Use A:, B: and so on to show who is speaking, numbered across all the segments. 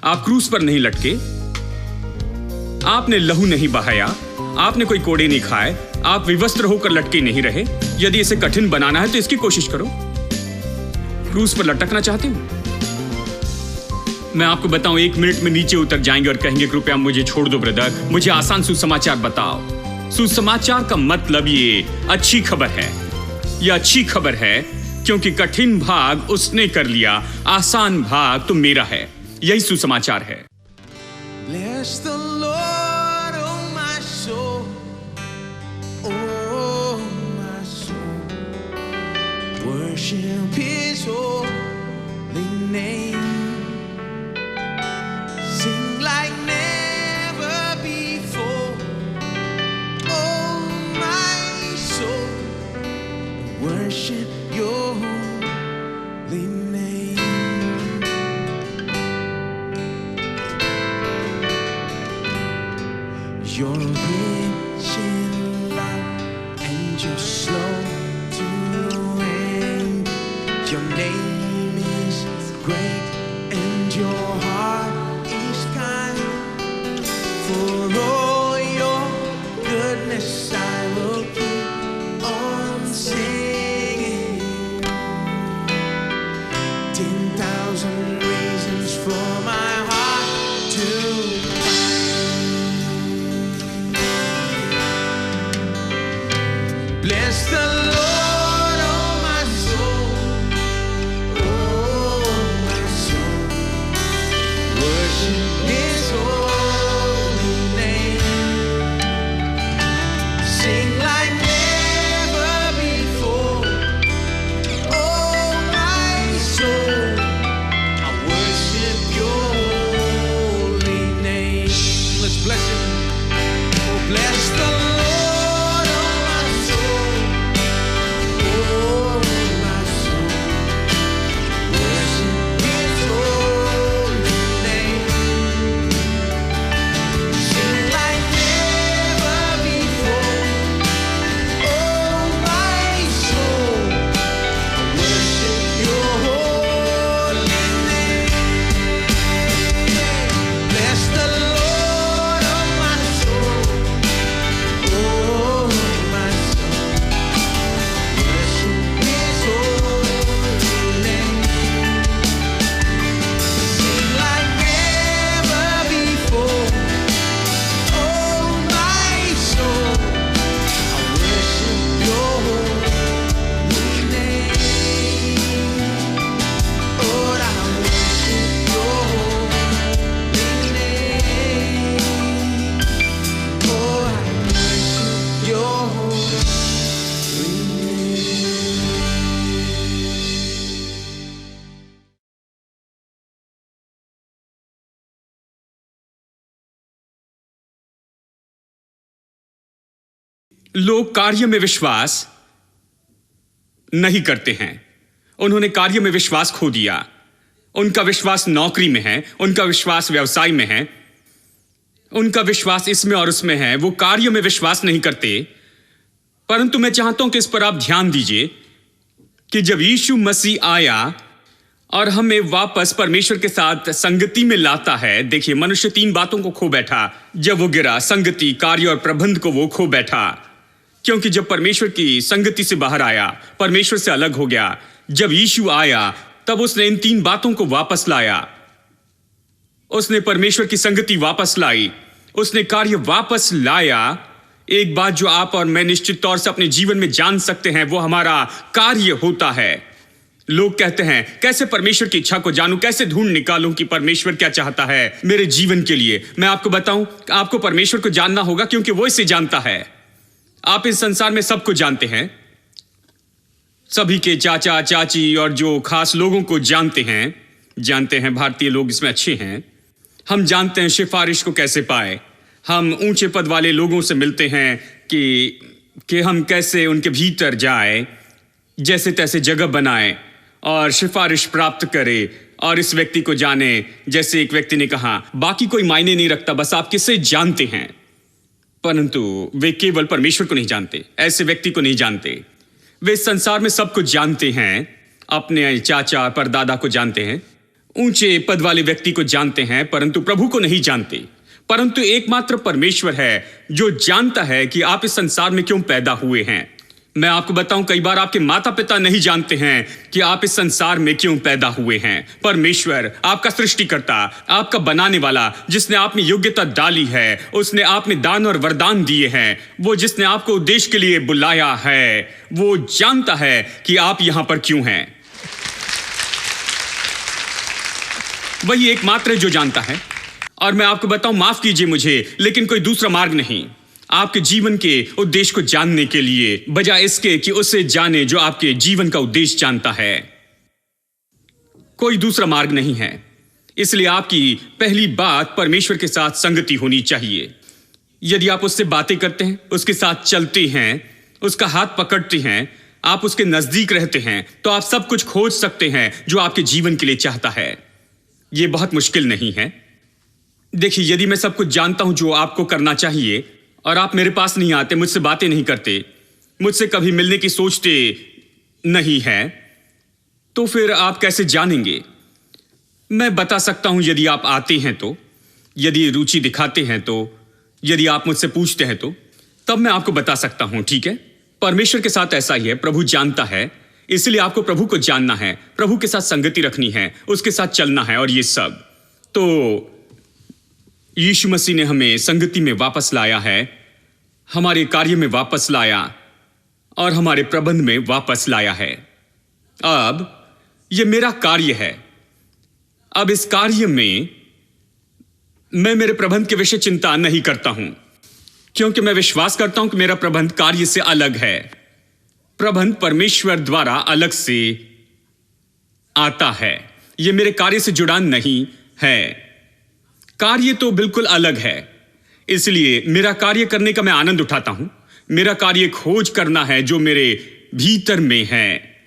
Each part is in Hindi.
A: आप क्रूस पर नहीं लटके, आपने लहू नहीं बहाया, आपने कोई कोड़े नहीं खाए, आप विवस्त्र होकर लटके नहीं रहे। यदि इसे कठिन बनाना है तो इसकी कोशिश करो। क्रूस पर लटकना चाहते हो? मैं आपको बताऊं, 1 मिनट में नीचे उतर जाएंगे और कहेंगे कृपया मुझे छोड़ दो ब्रदर, मुझे आसान सुसमाचार बताओ। सुसमाचार का मतलब ये अच्छी खबर है। यह अच्छी खबर है क्योंकि कठिन भाग उसने कर लिया, आसान भाग तो मेरा है। यही सुसमाचार है।
B: Bless the Lord, oh my soul, oh my soul. Worship His holy name. Sing like never before, oh my soul. Worship Your holy name. You're rich in love and you're slow to anger. Your name is great and your heart is kind. For all your goodness I will keep on singing. 10,000 reasons for my heart to bless the Lord, oh my soul, oh my soul. Worship His holy name. Sing like never before, oh my soul. I worship Your holy name. Let's bless Him. Oh, bless the Lord.
A: लोग कार्य में विश्वास नहीं करते हैं। उन्होंने कार्य में विश्वास खो दिया। उनका विश्वास नौकरी में है, उनका विश्वास व्यवसाय में है, उनका विश्वास इसमें और उसमें है। वो कार्य में विश्वास नहीं करते। परंतु मैं चाहता हूं कि इस पर आप ध्यान दीजिए कि जब यीशु मसीह आया और हमें वापस परमेश्वर के साथ संगति में लाता है। देखिए, मनुष्य 3 बातों को खो बैठा जब वो गिरा, संगति, कार्य और प्रबंध को वो खो बैठा। क्योंकि जब परमेश्वर की संगति से बाहर आया, परमेश्वर से अलग हो गया। जब यीशु आया तब उसने इन 3 बातों को वापस लाया। उसने परमेश्वर की संगति वापस लाई, उसने कार्य वापस लाया। एक बात जो आप और मैं निश्चित तौर से अपने जीवन में जान सकते हैं, वो हमारा कार्य होता है। लोग कहते हैं कैसे परमेश्वर की इच्छा को जानूं, कैसे ढूंढ निकालूं कि परमेश्वर क्या चाहता है मेरे जीवन के लिए। मैं आपको बताऊं, आपको परमेश्वर को जानना होगा क्योंकि वो इसे जानता है। आप इस संसार में सबको जानते हैं, सभी के चाचा चाची और जो खास लोगों को जानते हैं। भारतीय लोग इसमें अच्छे हैं। हम जानते हैं सिफारिश को कैसे पाए। हम ऊंचे पद वाले लोगों से मिलते हैं कि हम कैसे उनके भीतर जाए, जैसे तैसे जगह बनाए और सिफारिश प्राप्त करे और इस व्यक्ति को जाने। जैसे एक व्यक्ति ने कहा, बाकी कोई मायने नहीं रखता, बस आप किसे जानते हैं। परंतु वे केवल परमेश्वर को नहीं जानते, ऐसे व्यक्ति को नहीं जानते। वे इस संसार में सबको जानते हैं, अपने चाचा परदादा को जानते हैं, ऊंचे पद वाले व्यक्ति को जानते हैं परंतु प्रभु को नहीं जानते। परंतु एकमात्र परमेश्वर है जो जानता है कि आप इस संसार में क्यों पैदा हुए हैं। मैं आपको बताऊं, कई बार आपके माता पिता नहीं जानते हैं कि आप इस संसार में क्यों पैदा हुए हैं। परमेश्वर, आपका सृष्टिकर्ता, आपका बनाने वाला, जिसने आप में योग्यता डाली है, उसने आप में दान और वरदान दिए हैं, वो जिसने आपको उद्देश्य के लिए बुलाया है, वो जानता है कि आप यहां पर क्यों हैं। वही एकमात्र जो जानता है। और मैं आपको बताऊं, माफ कीजिए मुझे, लेकिन कोई दूसरा मार्ग नहीं आपके जीवन के उद्देश्य को जानने के लिए, बजाय इसके कि उसे जाने जो आपके जीवन का उद्देश्य जानता है। कोई दूसरा मार्ग नहीं है। इसलिए आपकी पहली बात परमेश्वर के साथ संगति होनी चाहिए। यदि आप उससे बातें करते हैं, उसके साथ चलते हैं, उसका हाथ पकड़ते हैं, आप उसके नजदीक रहते हैं, तो आप सब कुछ खोज सकते हैं जो आपके जीवन के लिए चाहता है। यह बहुत मुश्किल नहीं है। देखिए, यदि मैं सब कुछ जानता हूं जो आपको करना चाहिए और आप मेरे पास नहीं आते, मुझसे बातें नहीं करते, मुझसे कभी मिलने की सोचते नहीं है, तो फिर आप कैसे जानेंगे? मैं बता सकता हूं यदि आप आते हैं तो, यदि रुचि दिखाते हैं तो, यदि आप मुझसे पूछते हैं तो, तब मैं आपको बता सकता हूं। ठीक है? परमेश्वर के साथ ऐसा ही है। प्रभु जानता है, इसलिए आपको प्रभु को जानना है, प्रभु के साथ संगति रखनी है, उसके साथ चलना है और ये सब। तो यीशु मसीह ने हमें संगति में वापस लाया है, हमारे कार्य में वापस लाया और हमारे प्रबंध में वापस लाया है। अब यह मेरा कार्य है। अब इस कार्य में मैं मेरे प्रबंध के विषय चिंता नहीं करता हूं, क्योंकि मैं विश्वास करता हूं कि मेरा प्रबंध कार्य से अलग है। प्रबंध परमेश्वर द्वारा अलग से आता है। यह मेरे कार्य से जुड़ा नहीं है। कार्य तो बिल्कुल अलग है। इसलिए मेरा कार्य करने का मैं आनंद उठाता हूं। मेरा कार्य खोज करना है जो मेरे भीतर में है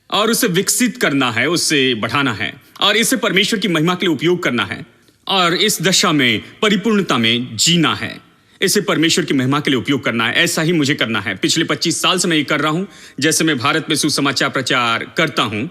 A: और उसे विकसित करना है, उससे बढ़ाना है और इसे परमेश्वर की महिमा के लिए उपयोग करना है और इस दशा में परिपूर्णता में जीना है। इसे परमेश्वर की महिमा के लिए उपयोग करना है। ऐसा ही मुझे करना है। पिछले 25 साल से मैं ये कर रहा हूं। जैसे मैं भारत में सुसमाचार प्रचार करता हूं,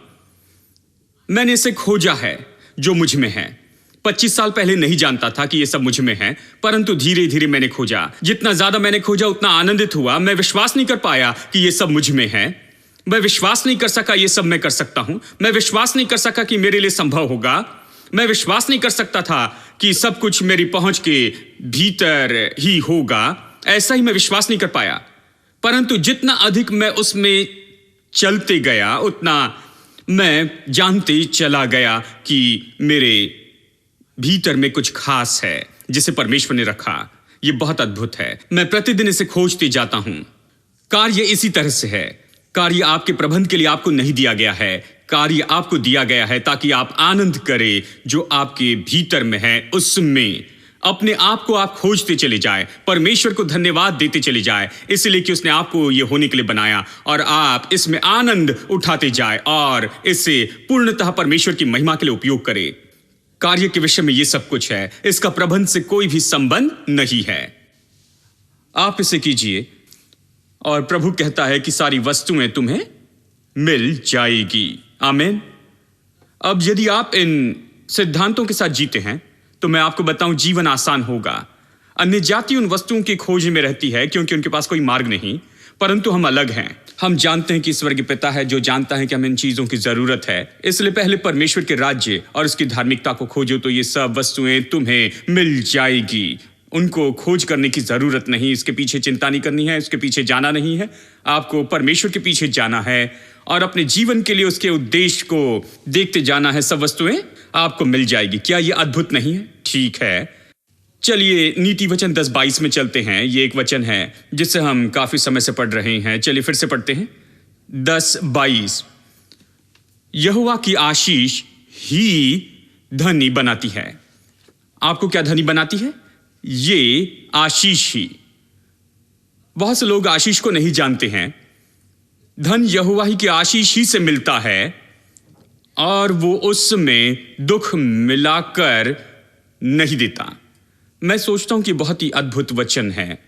A: मैंने इसे खोजा है जो मुझ में है। 25 साल पहले नहीं जानता था कि ये सब मुझ में है, परंतु धीरे धीरे मैंने खोजा। जितना ज्यादा मैंने खोजा उतना आनंदित हुआ। मैं विश्वास नहीं कर पाया कि ये सब मुझ में है। मैं विश्वास नहीं कर सका ये सब मैं कर सकता हूं। मैं विश्वास नहीं कर सका कि मेरे लिए संभव होगा। मैं विश्वास नहीं कर सकता था कि सब कुछ मेरी पहुंच के भीतर ही होगा। ऐसा ही मैं विश्वास नहीं कर पाया। परंतु जितना अधिक मैं उसमें चलते गया, उतना मैं जानते चला गया कि मेरे भीतर में कुछ खास है जिसे परमेश्वर ने रखा। यह बहुत अद्भुत है। मैं प्रतिदिन इसे खोजते जाता हूं। कार्य इसी तरह से है। कार्य आपके प्रबंध के लिए आपको नहीं दिया गया है। कार्य आपको दिया गया है ताकि आप आनंद करें जो आपके भीतर में है। उसमें अपने आप को आप खोजते चले जाए, परमेश्वर को धन्यवाद देते चले जाए, इसलिए कि उसने आपको यह होने के लिए बनाया और आप इसमें आनंद उठाते जाए और इसे पूर्णतः परमेश्वर की महिमा के लिए उपयोग करें। कार्य के विषय में यह सब कुछ है। इसका प्रबंध से कोई भी संबंध नहीं है। आप इसे कीजिए और प्रभु कहता है कि सारी वस्तुएं तुम्हें मिल जाएगी। आमीन। अब यदि आप इन सिद्धांतों के साथ जीते हैं तो मैं आपको बताऊं, जीवन आसान होगा। अन्य जाति उन वस्तुओं की खोज में रहती है क्योंकि उनके पास कोई मार्ग नहीं, परंतु हम अलग हैं। हम जानते हैं कि स्वर्गीय पिता है जो जानता है कि हमें इन चीजों की जरूरत है। इसलिए पहले परमेश्वर के राज्य और उसकी धार्मिकता को खोजो तो ये सब वस्तुएं तुम्हें मिल जाएगी। उनको खोज करने की जरूरत नहीं, इसके पीछे चिंता नहीं करनी है, इसके पीछे जाना नहीं है। आपको परमेश्वर के पीछे जाना है और अपने जीवन के लिए उसके उद्देश्य को देखते जाना है। सब वस्तुएं आपको मिल जाएगी। क्या यह अद्भुत नहीं है? ठीक है, चलिए नीति वचन 10:22 में चलते हैं। ये एक वचन है जिसे हम काफी समय से पढ़ रहे हैं। चलिए फिर से पढ़ते हैं। 10:22, यहोवा की आशीष ही धनी बनाती है। आपको क्या धनी बनाती है? ये आशीष ही। बहुत से लोग आशीष को नहीं जानते हैं। धन यहोवा ही की आशीष ही से मिलता है और वो उसमें दुख मिलाकर नहीं देता। मैं सोचता हूं कि बहुत ही अद्भुत वचन है।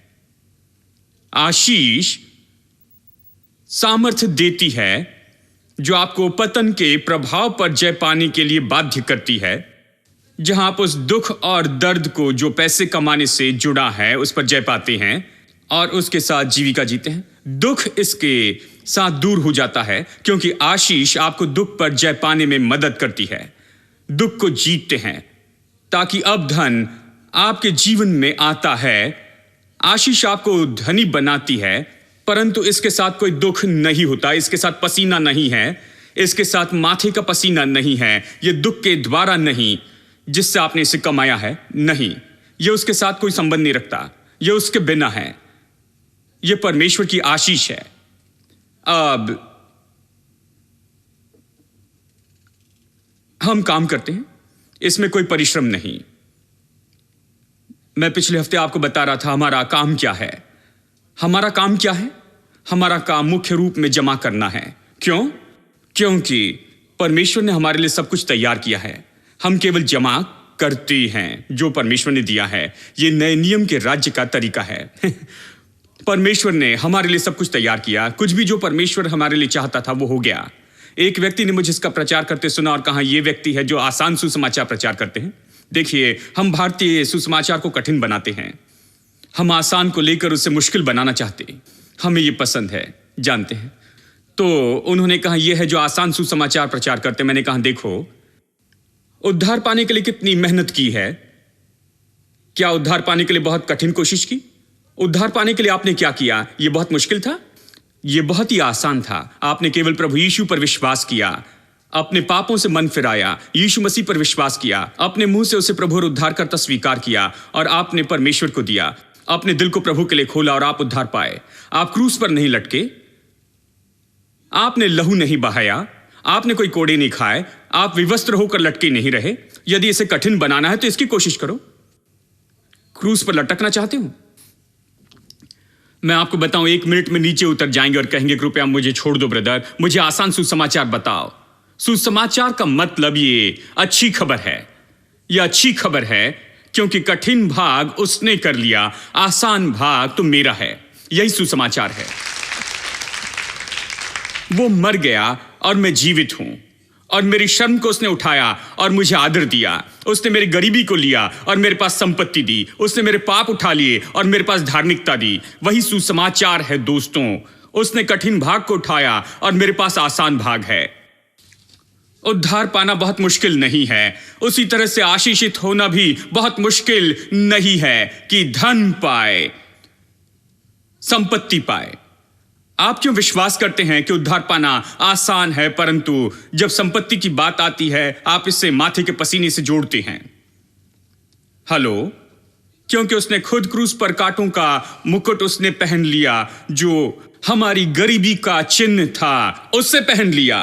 A: आशीष सामर्थ्य देती है जो आपको पतन के प्रभाव पर जय पाने के लिए बाध्य करती है, जहां आप उस दुख और दर्द को जो पैसे कमाने से जुड़ा है उस पर जय पाते हैं और उसके साथ जीविका जीते हैं। दुख इसके साथ दूर हो जाता है क्योंकि आशीष आपको दुख पर जय पाने में मदद करती है। दुख को जीतते हैं ताकि अब धन आपके जीवन में आता है। आशीष आपको धनी बनाती है, परंतु इसके साथ कोई दुख नहीं होता, इसके साथ पसीना नहीं है, इसके साथ माथे का पसीना नहीं है। यह दुख के द्वारा नहीं जिससे आपने इसे कमाया है, नहीं, यह उसके साथ कोई संबंध नहीं रखता, यह उसके बिना है। यह परमेश्वर की आशीष है। अब हम काम करते हैं, इसमें कोई परिश्रम नहीं। मैं पिछले हफ्ते आपको बता रहा था हमारा काम क्या है। हमारा काम क्या है? हमारा काम मुख्य रूप में जमा करना है। क्यों? क्योंकि परमेश्वर ने हमारे लिए सब कुछ तैयार किया है। हम केवल जमा करते हैं जो परमेश्वर ने दिया है। यह नए नियम के राज्य का तरीका है। परमेश्वर ने हमारे लिए सब कुछ तैयार किया। कुछ भी जो परमेश्वर हमारे लिए चाहता था वो हो गया। एक व्यक्ति ने मुझे इसका प्रचार करते सुना और कहा, यह व्यक्ति है जो आसान सुसमाचार प्रचार करते हैं। देखिए, हम भारतीय सुसमाचार को कठिन बनाते हैं। हम आसान को लेकर उसे मुश्किल बनाना चाहते हैं। हमें यह पसंद है, जानते हैं। तो उन्होंने कहा, यह है जो आसान सुसमाचार प्रचार करते हैं। मैंने कहा, देखो, उद्धार पाने के लिए कितनी मेहनत की है। क्या उद्धार पाने के लिए बहुत कठिन कोशिश की? उद्धार पाने के लिए आपने क्या किया? यह बहुत मुश्किल था? यह बहुत ही आसान था। आपने केवल प्रभु यीशु पर विश्वास किया, अपने पापों से मन फिराया, यीशु मसीह पर विश्वास किया, अपने मुंह से उसे प्रभु और उद्धारकर्ता स्वीकार किया और आपने परमेश्वर को दिया, अपने दिल को प्रभु के लिए खोला और आप उद्धार पाए। आप क्रूस पर नहीं लटके, आपने लहू नहीं बहाया, आपने कोई कोड़े नहीं खाए, आप विवस्त्र होकर लटके नहीं रहे। यदि इसे कठिन बनाना है तो इसकी कोशिश करो। क्रूस पर लटकना चाहते हो? मैं आपको बताऊं, 1 मिनट में नीचे उतर जाएंगे और कहेंगे, कृपया मुझे छोड़ दो ब्रदर, मुझे आसान सुसमाचार बताओ। सुसमाचार का मतलब ये अच्छी खबर है। यह अच्छी खबर है क्योंकि कठिन भाग उसने कर लिया, आसान भाग तो मेरा है। यही सुसमाचार है। वो मर गया और मैं जीवित हूं, और मेरी शर्म को उसने उठाया और मुझे आदर दिया। उसने मेरी गरीबी को लिया और मेरे पास संपत्ति दी। उसने मेरे पाप उठा लिए और मेरे पास धार्मिकता दी। वही सुसमाचार है दोस्तों। उसने कठिन भाग को उठाया और मेरे पास आसान भाग है। उद्धार पाना बहुत मुश्किल नहीं है, उसी तरह से आशीषित होना भी बहुत मुश्किल नहीं है कि धन पाए, संपत्ति पाए। आप क्यों विश्वास करते हैं कि उद्धार पाना आसान है, परंतु जब संपत्ति की बात आती है आप इसे माथे के पसीने से जोड़ते हैं? हेलो? क्योंकि उसने खुद क्रूस पर कांटों का मुकुट उसने पहन लिया, जो हमारी गरीबी का चिन्ह था, उससे पहन लिया,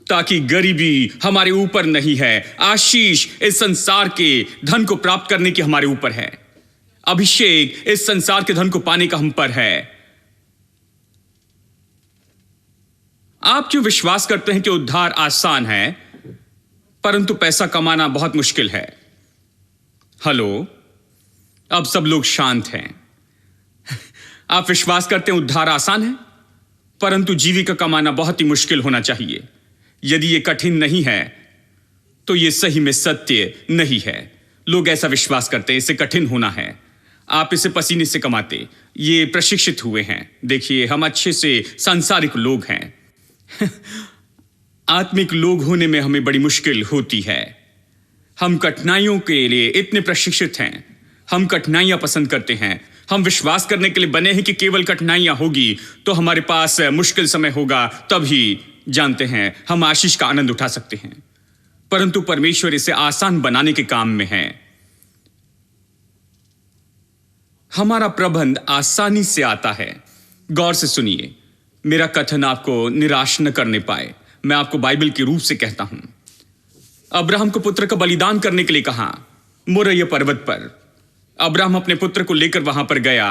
A: ताकि गरीबी हमारे ऊपर नहीं है, आशीष इस संसार के धन को प्राप्त करने की हमारे ऊपर है, अभिषेक इस संसार के धन को पाने का हम पर है। आप क्यों विश्वास करते हैं कि उद्धार आसान है परंतु पैसा कमाना बहुत मुश्किल है? हेलो? अब सब लोग शांत हैं। आप विश्वास करते हैं उद्धार आसान है परंतु जीविका कमाना बहुत ही मुश्किल होना चाहिए। यदि यह कठिन नहीं है तो यह सही में सत्य नहीं है। लोग ऐसा विश्वास करते हैं इसे कठिन होना है, आप इसे पसीने से कमाते, ये प्रशिक्षित हुए हैं। देखिए, हम अच्छे से सांसारिक लोग हैं। आत्मिक लोग होने में हमें बड़ी मुश्किल होती है। हम कठिनाइयों के लिए इतने प्रशिक्षित हैं, हम कठिनाइयां पसंद करते हैं। हम विश्वास करने के लिए बने हैं कि केवल कठिनाइयां होगी तो हमारे पास मुश्किल समय होगा, तभी जानते हैं हम आशीष का आनंद उठा सकते हैं। परंतु परमेश्वर इसे आसान बनाने के काम में है। हमारा प्रबंध आसानी से आता है। गौर से सुनिए, मेरा कथन आपको निराश न करने पाए। मैं आपको बाइबल के रूप से कहता हूं। अब्राहम को पुत्र का बलिदान करने के लिए कहा मोरिया पर्वत पर। अब्राहम अपने पुत्र को लेकर वहां पर गया।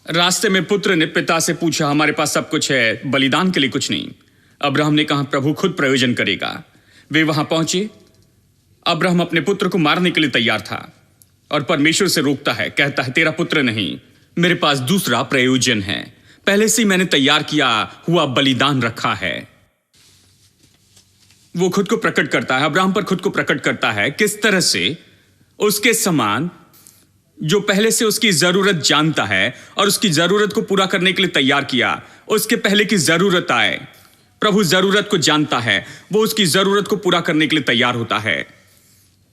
A: रास्ते में पुत्र ने पिता से पूछा, हमारे पास सब कुछ है, बलिदान के लिए कुछ नहीं। अब्राहम ने कहा, प्रभु खुद प्रयोजन करेगा। वे वहां पहुंचे। अब्राहम अपने पुत्र को मारने के लिए तैयार था और परमेश्वर से रोकता है, कहता है, तेरा पुत्र नहीं, मेरे पास दूसरा प्रयोजन है। पहले से ही मैंने तैयार किया हुआ बलिदान रखा है। वो खुद को प्रकट करता है, अब्राहम पर खुद को प्रकट करता है, किस तरह से उसके समान जो पहले से उसकी जरूरत जानता है और उसकी जरूरत को पूरा करने के लिए तैयार किया। उसके पहले की जरूरत आए, प्रभु जरूरत को जानता है, वो उसकी जरूरत को पूरा करने के लिए तैयार होता है।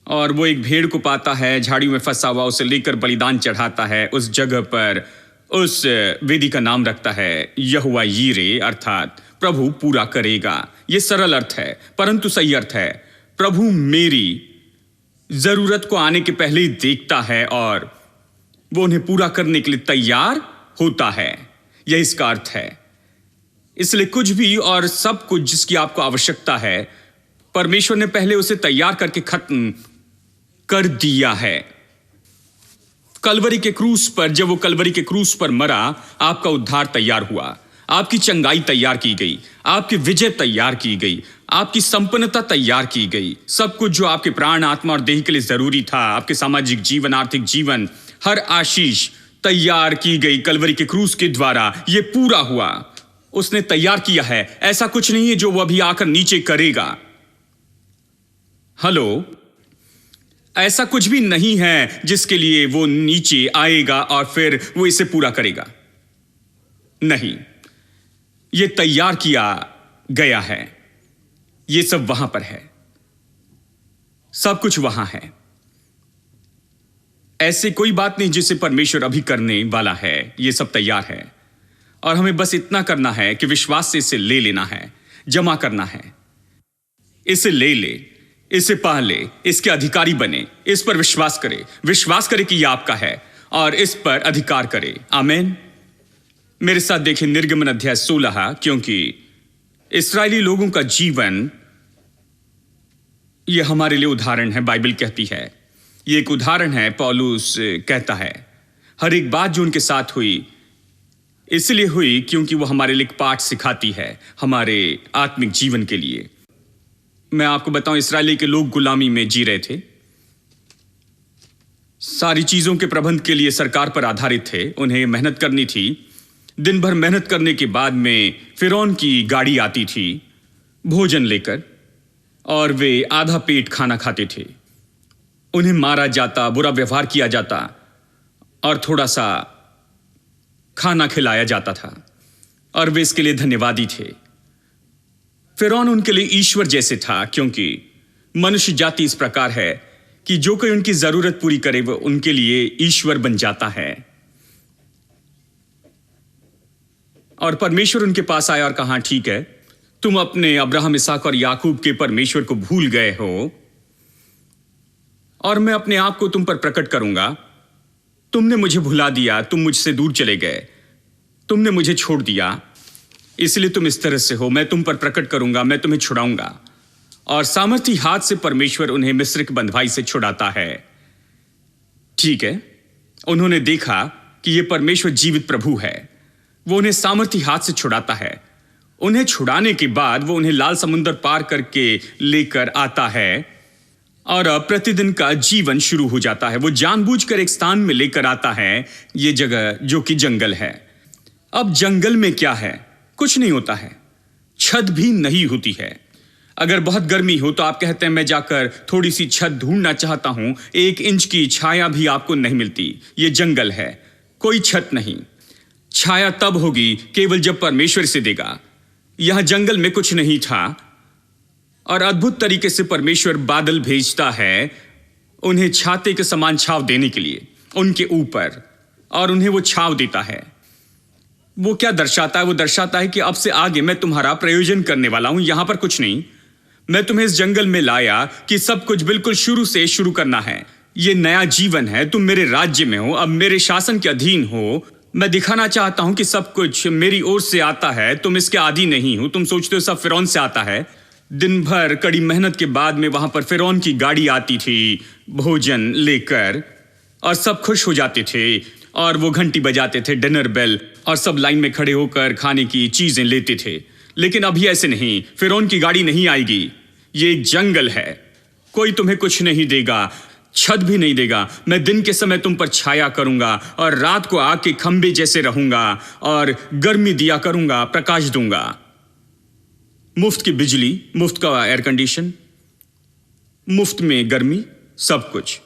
A: और वो एक भेड़ को पाता है, झाड़ियों में फंसा हुआ, उसे लेकर बलिदान चढ़ाता है। उस जगह पर उस वेदी का नाम रखता है यहोवा यीरे, अर्थात प्रभु पूरा करेगा। यह सरल अर्थ है परंतु सही अर्थ है। प्रभु मेरी जरूरत को आने के पहले ही देखता है और वो उन्हें पूरा करने के लिए तैयार होता है। यह इसका अर्थ है। इसलिए कुछ भी और सब कुछ जिसकी आपको आवश्यकता है, परमेश्वर ने पहले उसे तैयार करके खत्म कर दिया है। कलवरी के क्रूस पर, जब वो कलवरी के क्रूस पर मरा, आपका उद्धार तैयार हुआ, आपकी चंगाई तैयार की गई, आपकी विजय तैयार की गई, आपकी संपन्नता तैयार की गई। सब कुछ जो आपके प्राण, आत्मा और देह के लिए जरूरी था, आपके सामाजिक जीवन, आर्थिक जीवन, हर आशीष तैयार की गई कलवरी के क्रूस के द्वारा। यह पूरा हुआ, उसने तैयार किया है। ऐसा कुछ नहीं है जो वो अभी आकर नीचे करेगा। हेलो, ऐसा कुछ भी नहीं है जिसके लिए वो नीचे आएगा और फिर वो इसे पूरा करेगा। नहीं, ये तैयार किया गया है। ये सब वहां पर है, सब कुछ वहां है। ऐसे कोई बात नहीं जिसे परमेश्वर अभी करने वाला है। ये सब तैयार है और हमें बस इतना करना है कि विश्वास से इसे ले लेना है, जमा करना है। इसे ले ले, इसे पा ले, इसके अधिकारी बने, इस पर विश्वास करे कि यह आपका है और इस पर अधिकार करे। आमीन। मेरे साथ देखें निर्गमन अध्याय 16, क्योंकि इस्राएली लोगों का जीवन यह हमारे लिए उदाहरण है। बाइबल कहती है, यह एक उदाहरण है। पौलुस कहता है, हर एक बात जो उनके साथ हुई इसलिए हुई क्योंकि वो हमारे लिए एक पाठ सिखाती है, हमारे आत्मिक जीवन के लिए। मैं आपको बताऊं, इस्राएली के लोग गुलामी में जी रहे थे, सारी चीजों के प्रबंध के लिए सरकार पर आधारित थे। उन्हें मेहनत करनी थी। दिन भर मेहनत करने के बाद में फिरौन की गाड़ी आती थी भोजन लेकर और वे आधा पेट खाना खाते थे। उन्हें मारा जाता, बुरा व्यवहार किया जाता और थोड़ा सा खाना खिलाया जाता था और वे इसके लिए धन्यवादी थे। फिरौन उनके लिए ईश्वर जैसे था, क्योंकि मनुष्य जाति इस प्रकार है कि जो कोई उनकी जरूरत पूरी करे वो उनके लिए ईश्वर बन जाता है। और परमेश्वर उनके पास आया और कहा, ठीक है, तुम अपने अब्राहम, इसहाक और याकूब के परमेश्वर को भूल गए हो और मैं अपने आप को तुम पर प्रकट करूंगा। तुमने मुझे भुला दिया, तुम मुझसे दूर चले गए, तुमने मुझे छोड़ दिया, इसलिए तुम इस तरह से हो। मैं तुम पर प्रकट करूंगा, मैं तुम्हें छुड़ाऊंगा। और सामर्थी हाथ से परमेश्वर उन्हें मिस्र की बंधुआई से छुड़ाता है। ठीक है, उन्होंने देखा कि यह परमेश्वर जीवित प्रभु है। वो उन्हें सामर्थी हाथ से छुड़ाता है। उन्हें छुड़ाने के बाद वो उन्हें लाल समुद्र पार करके लेकर आता है और प्रतिदिन का जीवन शुरू हो जाता है। वो जानबूझकर एक स्थान में लेकर आता है, ये जगह जो कि जंगल है। अब जंगल में क्या है? कुछ नहीं होता है, छत भी नहीं होती है। अगर बहुत गर्मी हो तो आप कहते हैं मैं जाकर थोड़ी सी छत ढूंढना चाहता हूं, 1 इंच की छाया भी आपको नहीं मिलती। ये जंगल है, कोई छत नहीं। छाया तब होगी केवल जब परमेश्वर इसे देगा। यहां जंगल में कुछ नहीं था और अद्भुत तरीके से परमेश्वर बादल भेजता है उन्हें छाते के समान छाव देने के लिए उनके ऊपर, और उन्हें वो छाव देता है। वो क्या दर्शाता है? वो दर्शाता है कि अब से आगे मैं तुम्हारा प्रयोजन करने वाला हूं। यहां पर कुछ नहीं, मैं तुम्हें इस जंगल में लाया कि सब कुछ बिल्कुल शुरू से शुरू करना है। ये नया जीवन है, तुम मेरे राज्य में हो, अब मेरे शासन के अधीन हो। मैं दिखाना चाहता हूं कि सब कुछ मेरी ओर से आता है, तुम इसके आदी नहीं हो। तुम सोचते हो सब फिरौन से आता है। दिन भर कड़ी मेहनत के बाद में वहां पर फिरौन की गाड़ी आती थी भोजन लेकर और सब खुश हो जाते थे और वो घंटी बजाते थे, डिनर बेल, और सब लाइन में खड़े होकर खाने की चीजें लेते थे। लेकिन अभी ऐसे नहीं, फिरौन की गाड़ी नहीं आएगी। ये एक जंगल है, कोई तुम्हें कुछ नहीं देगा, छत भी नहीं देगा। मैं दिन के समय तुम पर छाया करूंगा और रात को आग के खंभे जैसे रहूंगा और गर्मी दिया करूंगा, प्रकाश दूंगा। मुफ्त की बिजली, मुफ्त का एयर कंडीशन, मुफ्त में गर्मी, सब कुछ।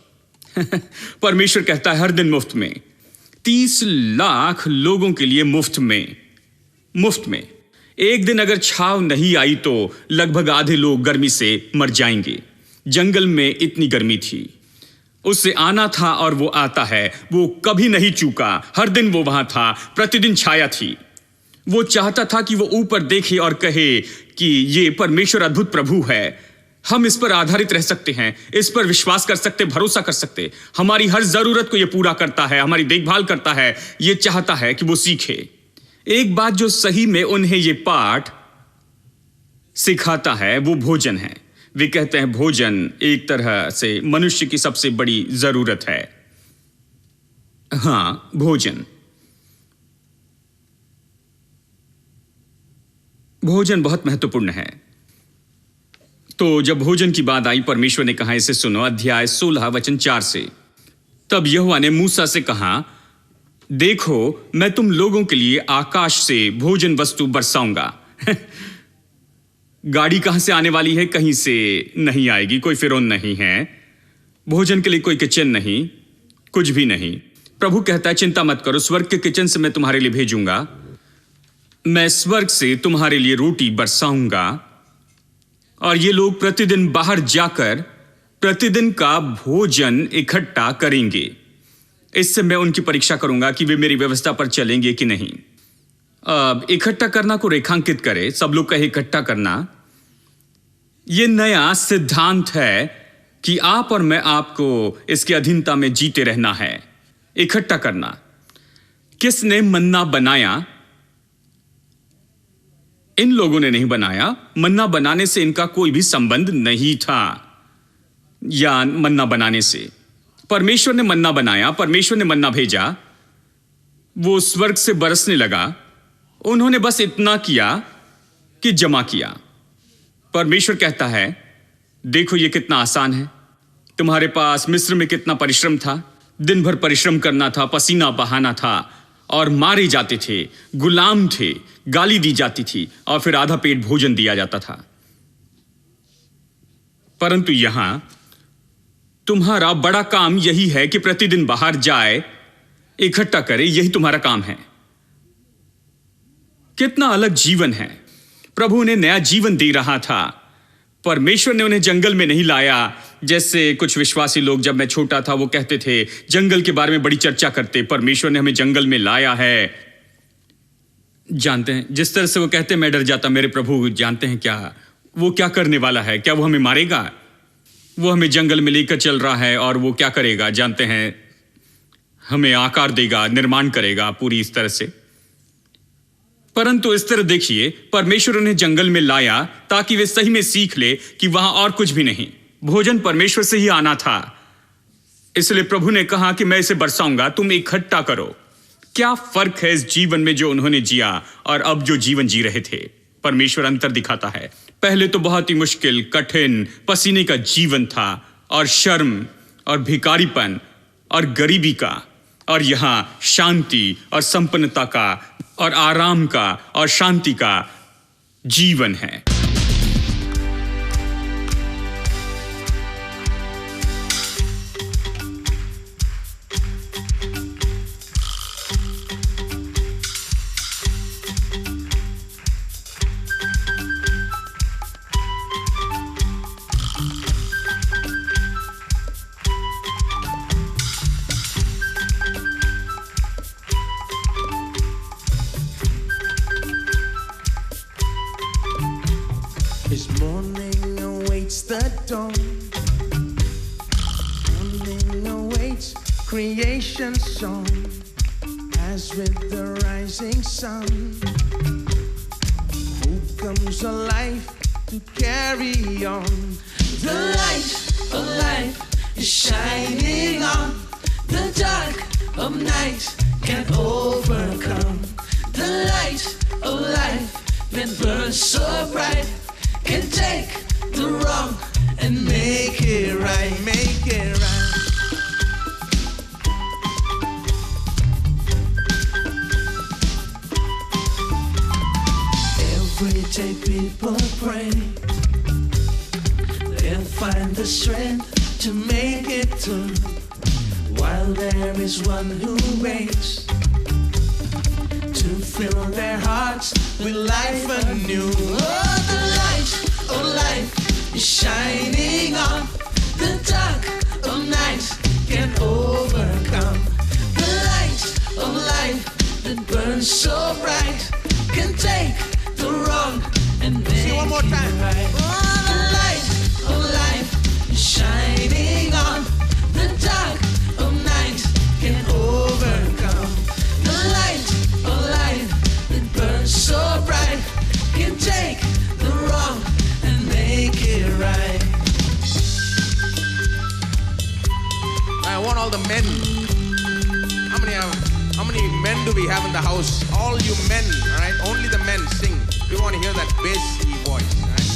A: परमेश्वर कहता है हर दिन मुफ्त में। 30 लाख लोगों के लिए मुफ्त में, मुफ्त में। एक दिन अगर छाव नहीं आई तो लगभग आधे लोग गर्मी से मर जाएंगे। जंगल में इतनी गर्मी थी, उससे आना था और वो आता है। वो कभी नहीं चूका, हर दिन वो वहां था, प्रतिदिन छाया थी। वो चाहता था कि वो ऊपर देखे और कहे कि ये परमेश्वर अद्भुत प्रभु है। हम इस पर आधारित रह सकते हैं, इस पर विश्वास कर सकते, भरोसा कर सकते। हमारी हर जरूरत को ये पूरा करता है, हमारी देखभाल करता है। ये चाहता है कि वो सीखे। एक बात जो सही में उन्हें ये पाठ सिखाता है वो भोजन है। वे कहते हैं भोजन एक तरह से मनुष्य की सबसे बड़ी जरूरत है। हां, भोजन। भोजन बहुत महत्वपूर्ण है। तो जब भोजन की बात आई, परमेश्वर ने कहा, इसे सुनो, अध्याय 16 वचन 4 से। तब यहोवा ने मूसा से कहा, देखो मैं तुम लोगों के लिए आकाश से भोजन वस्तु बरसाऊंगा। गाड़ी कहां से आने वाली है? कहीं से नहीं आएगी। कोई फिरौन नहीं है, भोजन के लिए कोई किचन नहीं, कुछ भी नहीं। प्रभु कहता है चिंता मत करो, स्वर्ग के किचन से मैं तुम्हारे लिए भेजूंगा। मैं स्वर्ग से तुम्हारे लिए रोटी बरसाऊंगा और ये लोग प्रतिदिन बाहर जाकर प्रतिदिन का भोजन इकट्ठा करेंगे। इससे मैं उनकी परीक्षा करूंगा कि वे मेरी व्यवस्था पर चलेंगे कि नहीं। अब इकट्ठा करना को रेखांकित करे, सब लोग कहे इकट्ठा करना। यह नया सिद्धांत है कि आप और मैं आपको इसके अधीनता में जीते रहना है। इकट्ठा करना। किसने मन्ना बनाया? इन लोगों ने नहीं बनाया। मन्ना बनाने से इनका कोई भी संबंध नहीं था, या मन्ना बनाने से। परमेश्वर ने मन्ना बनाया, परमेश्वर ने मन्ना भेजा, वो स्वर्ग से बरसने लगा। उन्होंने बस इतना किया कि जमा किया। परमेश्वर कहता है देखो ये कितना आसान है। तुम्हारे पास मिस्र में कितना परिश्रम था, दिन भर परिश्रम करना था, पसीना बहाना था और मारे जाते थे, गुलाम थे, गाली दी जाती थी और फिर आधा पेट भोजन दिया जाता था। परंतु यहां तुम्हारा बड़ा काम यही है कि प्रतिदिन बाहर जाए, इकट्ठा करे, यही तुम्हारा काम है। कितना अलग जीवन है। प्रभु उन्हें नया जीवन दे रहा था। परमेश्वर ने उन्हें जंगल में नहीं लाया, जैसे कुछ विश्वासी लोग, जब मैं छोटा था वो कहते थे जंगल के बारे में बड़ी चर्चा करते। परमेश्वर ने हमें जंगल में लाया है। जानते हैं जिस तरह से वो कहते, मैं डर जाता, मेरे प्रभु जानते हैं क्या वो क्या करने वाला है? क्या वो हमें मारेगा? वो हमें जंगल में लेकर चल रहा है और वो क्या करेगा? जानते हैं हमें आकार देगा, निर्माण करेगा पूरी इस तरह से। परंतु इस तरह देखिए, परमेश्वर उन्हें जंगल में लाया ताकि वे सही में सीख ले कि वहां और कुछ भी नहीं, भोजन परमेश्वर से ही आना था। इसलिए प्रभु ने कहा कि मैं इसे बरसाऊंगा, तुम इकट्ठा करो। क्या फर्क है इस जीवन में जो उन्होंने जिया और अब जो जीवन जी रहे थे? परमेश्वर अंतर दिखाता है। पहले तो बहुत ही मुश्किल, कठिन, पसीने का जीवन था और शर्म और भिखारीपन और गरीबी का, और यहां शांति और संपन्नता का और आराम का और शांति का जीवन है।
B: His morning awaits the dawn. Morning awaits creation's song. As with the rising sun, hope comes alive to carry on. The light of life is shining on. The dark of night can overcome. The light of life that burns so bright can take the wrong and make it right, make it right. Every day we people pray, they'll find the strength to make it through. While there is one who waits to fill their hearts with life anew. Oh, the light of life is shining on. The dark of night can overcome. The light of life that burns so bright can take the wrong and make it one more time. Right. Oh, the light of life is shining on. The dark of night can overcome. The light of life that burns so bright can take the wrong and make it right.
C: I want all the men. How many men do we have in the house? All you men, all right? Only the men sing. We want to hear that bassy voice, all right?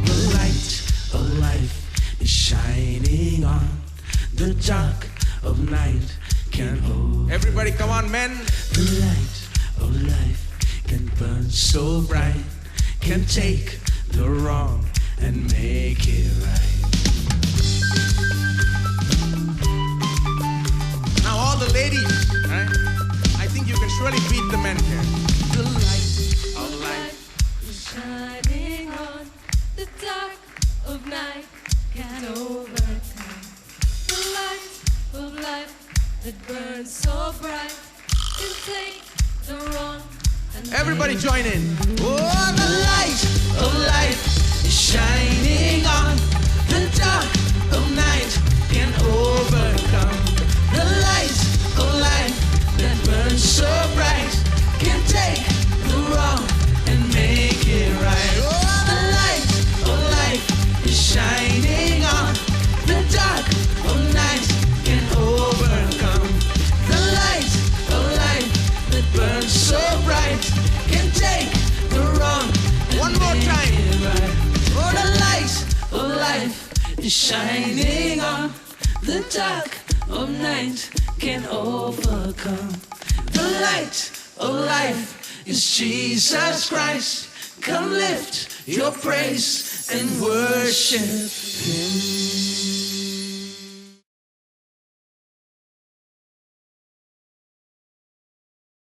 B: The light of life is shining on. The dark of night can hold.
C: Everybody, come on, men.
B: The light of life can burn so bright, can take the wrong and make it right.
C: Now all the ladies, right? I think you can surely beat the men here.
B: The light of life
D: is shining on. The dark of night can overcome. The light of life that burns so bright can take the wrong and
C: Everybody join in.
B: Oh, the light of life is shining on. The dark of night can overcome. The light of life that burns so bright can take the wrong and make it right. Oh, the light of life is shining on. The dark of night can overcome. The light of life that burns so bright can take the wrong and
C: One more
B: make
C: time.
B: it right. Oh, the light of life is shining on. The dark of night can overcome. The light of life is Jesus Christ. Come lift your praise and worship Him.